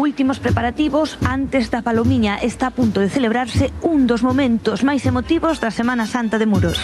últimos preparativos antes da Palomiña. Está a punto de celebrarse un dos momentos máis emotivos da Semana Santa de Muros.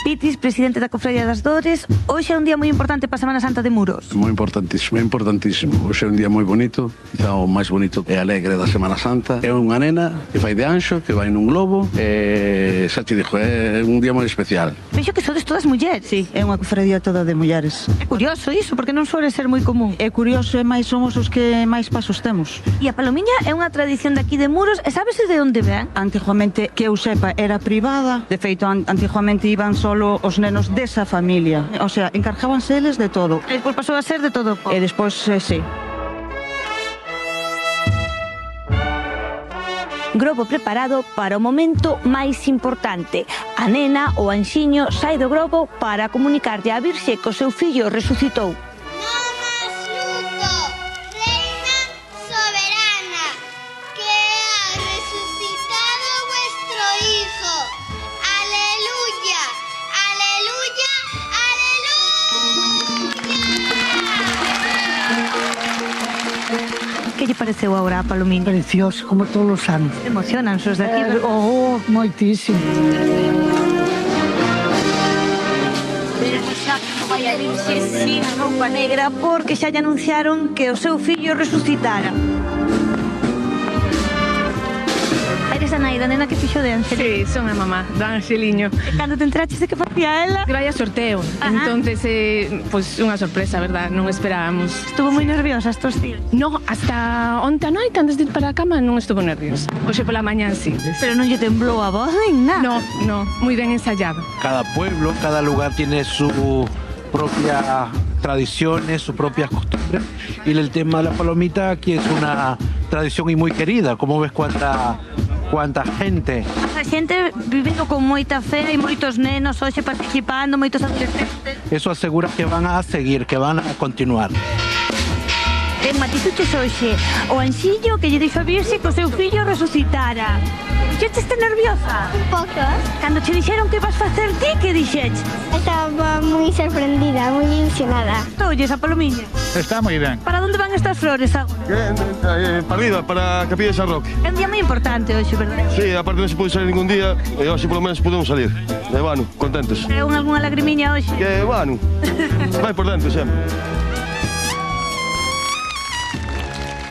Pitis, presidente da Cofradía das Dores, hoxe é un día moi importante para a Semana Santa de Muros. Moi importantísimo, importantísimo. Hoxe é un día moi bonito, quizá o máis bonito e alegre da Semana Santa. É unha nena que fai de anxo, que vai nun globo, e xa te dixo, é un día moi especial. Vexo que sodes todas mulleres. Sí, é unha cofradía toda de mulleres. É curioso iso, porque non suele ser moi común. É curioso e máis somos os que máis pasos temos. E a Palomiña é unha tradición daqui de Muros, e sábese de onde ven? Antiguamente, que eu sepa, era privada. De feito, antiguamente iban solo os nenos desa familia. O sea, encargábanse eles de todo. E despois pasou a ser de todo. E despois, sí. Grobo preparado para o momento máis importante. A nena, o anxiño, sai do grobo para comunicarlle á Virxe que o seu fillo resucitou. Que lle pareceu agora a Palomiña? Precioso, como todos os anos. Emocionan os de aquí. Moitísimo. Vai a Virxe sin roupa negra porque xa lle anunciaron que o seu fillo resucitara. Eres a nai da nena que fixo de Ángel? Sí, son a mamá do Angeliño. Cando te enteraches de que facía ela? Que vai a sorteo. Entonces, pues unha sorpresa, verdad? Non esperábamos. Estuvo moi nerviosa estos días. No, hasta onta noite, antes de ir para a cama, non estuvo nerviosa. Hoxe pola mañá sí. Pero non lle temblou a voz nin nada. No, moi ben ensayado. Cada pueblo, cada lugar tiene su propia tradiciones, sus propias costumbres, y el tema de la palomita aquí es una tradición y muy querida. Como ves cuánta gente. A xente vivendo con moita fe e moitos nenos hoxe participando, moitos adolescentes. Eso asegura que van a seguir, que van a continuar. Matizuches hoxe o anxiño que lle dixo a Virxe que o seu fillo resucitara. Xa te está nerviosa? Un pouco. Cando che dixeron que vas facer ti, que dixeches? Estaba moi sorprendida, moi ilusionada. Toulles a Palomiña. Está moi ben. Para onde van estas flores agora? Para arriba, para a Capilla de San Roque. É un día moi importante hoxe, verdad? Sí, aparte non se pode salir ningún día, e hoxe polo menos podemos salir. E bueno, contentes. É algunha lagrimiña hoxe? Que bueno, vai por dentro sempre.